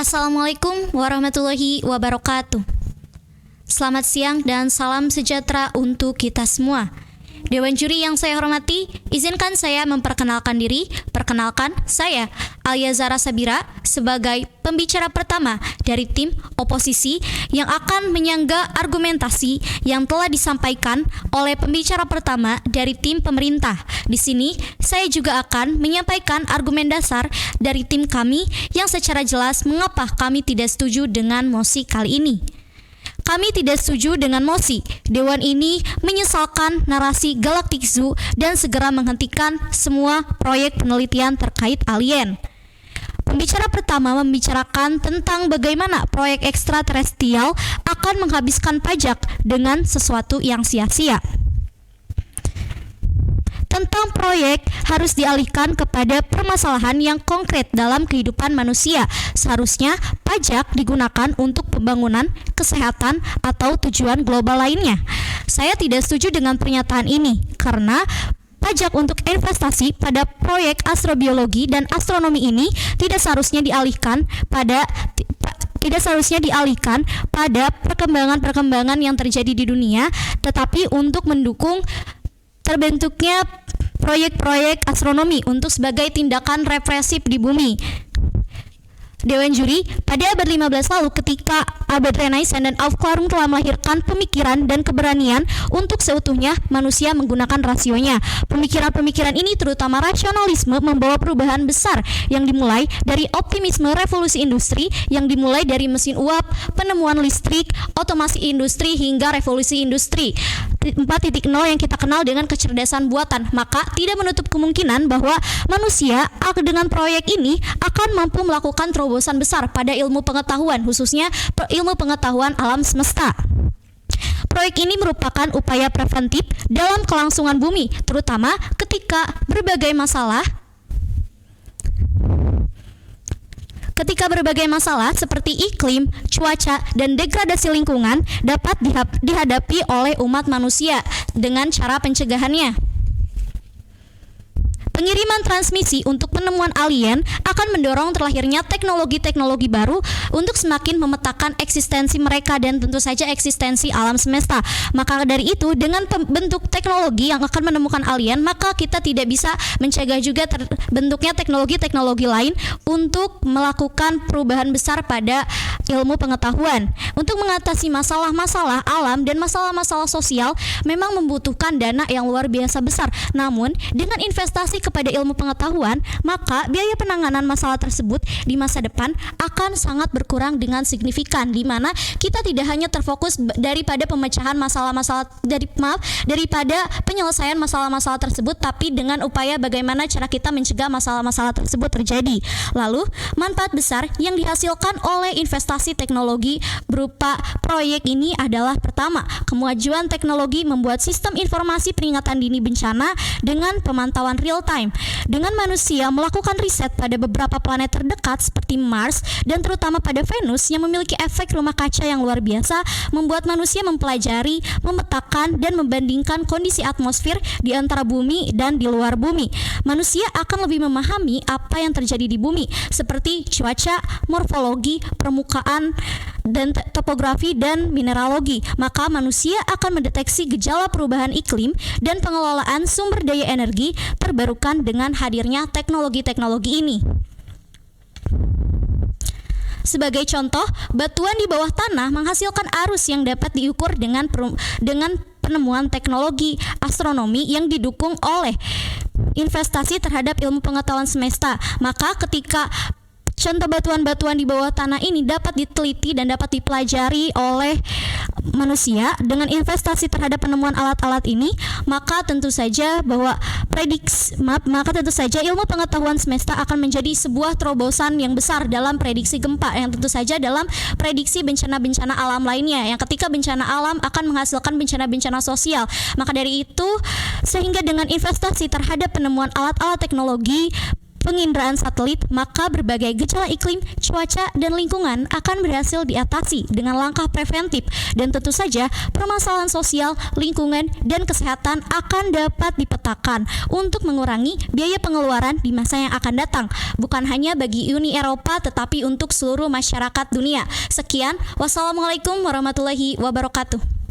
Assalamualaikum warahmatullahi wabarakatuh. Selamat siang dan salam sejahtera untuk kita semua. Dewan juri yang saya hormati, izinkan saya memperkenalkan diri. Perkenalkan, saya Alia Zara Sabira sebagai pembicara pertama dari tim oposisi yang akan menyangga argumentasi yang telah disampaikan oleh pembicara pertama dari tim pemerintah. Di sini, saya juga akan menyampaikan argumen dasar dari tim kami yang secara jelas mengapa kami tidak setuju dengan mosi kali ini. Kami tidak setuju dengan mosi. Dewan ini menyesalkan narasi Galactic Zoo dan segera menghentikan semua proyek penelitian terkait alien. Pembicara pertama membicarakan tentang bagaimana proyek ekstraterestrial akan menghabiskan pajak dengan sesuatu yang sia-sia. Tentang proyek harus dialihkan kepada permasalahan yang konkret dalam kehidupan manusia. Seharusnya pajak digunakan untuk pembangunan, kesehatan, atau tujuan global lainnya. Saya tidak setuju dengan pernyataan ini karena pajak untuk investasi pada proyek astrobiologi dan astronomi ini tidak seharusnya dialihkan pada perkembangan-perkembangan yang terjadi di dunia, tetapi untuk mendukung terbentuknya proyek-proyek astronomi untuk sebagai tindakan represif di bumi. Dewan juri, pada abad 15 lalu ketika abad Renaissance dan Aufklärung telah melahirkan pemikiran dan keberanian untuk seutuhnya manusia menggunakan rasionya. Pemikiran-pemikiran ini terutama rasionalisme membawa perubahan besar yang dimulai dari optimisme revolusi industri yang dimulai dari mesin uap, penemuan listrik, otomasi industri hingga revolusi industri 4.0 yang kita kenal dengan kecerdasan buatan. Maka tidak menutup kemungkinan bahwa manusia dengan proyek ini akan mampu melakukan terobosan besar pada ilmu pengetahuan, khususnya ilmu pengetahuan alam semesta. Proyek ini merupakan upaya preventif dalam kelangsungan bumi, terutama ketika berbagai masalah seperti iklim, cuaca, dan degradasi lingkungan dapat dihadapi oleh umat manusia dengan cara pencegahannya. Pengiriman transmisi untuk penemuan alien akan mendorong terlahirnya teknologi-teknologi baru untuk semakin memetakan eksistensi mereka dan tentu saja eksistensi alam semesta. Maka dari itu, dengan bentuk teknologi yang akan menemukan alien, maka kita tidak bisa mencegah juga terbentuknya teknologi-teknologi lain untuk melakukan perubahan besar pada ilmu pengetahuan. Untuk mengatasi masalah-masalah alam dan masalah-masalah sosial memang membutuhkan dana yang luar biasa besar. Namun, dengan investasi kepada ilmu pengetahuan, maka biaya penanganan masalah tersebut di masa depan akan sangat berkurang dengan signifikan, di mana kita tidak hanya terfokus daripada pemecahan daripada penyelesaian masalah-masalah tersebut, tapi dengan upaya bagaimana cara kita mencegah masalah-masalah tersebut terjadi. Lalu, manfaat besar yang dihasilkan oleh investasi teknologi berupa proyek ini adalah pertama, kemajuan teknologi membuat sistem informasi peringatan dini bencana dengan pemantauan real time. Dengan manusia melakukan riset pada beberapa planet terdekat seperti Mars dan terutama pada Venus yang memiliki efek rumah kaca yang luar biasa, membuat manusia mempelajari, memetakan, dan membandingkan kondisi atmosfer di antara bumi dan di luar bumi. Manusia akan lebih memahami apa yang terjadi di bumi, seperti cuaca, morfologi, permukaan, dan topografi dan mineralogi. Maka manusia akan mendeteksi gejala perubahan iklim dan pengelolaan sumber daya energi terbarukan dengan hadirnya teknologi-teknologi ini. Sebagai contoh, batuan di bawah tanah menghasilkan arus yang dapat diukur dengan penemuan teknologi astronomi yang didukung oleh investasi terhadap ilmu pengetahuan semesta. Maka ketika contoh batuan-batuan di bawah tanah ini dapat diteliti dan dapat dipelajari oleh manusia dengan investasi terhadap penemuan alat-alat ini, maka tentu saja ilmu pengetahuan semesta akan menjadi sebuah terobosan yang besar dalam prediksi gempa, yang tentu saja dalam prediksi bencana-bencana alam lainnya, yang ketika bencana alam akan menghasilkan bencana-bencana sosial. Maka dari itu, sehingga dengan investasi terhadap penemuan alat-alat teknologi, penginderaan satelit, maka berbagai gejala iklim, cuaca, dan lingkungan akan berhasil diatasi dengan langkah preventif, dan tentu saja permasalahan sosial, lingkungan, dan kesehatan akan dapat dipetakan untuk mengurangi biaya pengeluaran di masa yang akan datang, bukan hanya bagi Uni Eropa tetapi untuk seluruh masyarakat dunia. Sekian, wassalamualaikum warahmatullahi wabarakatuh.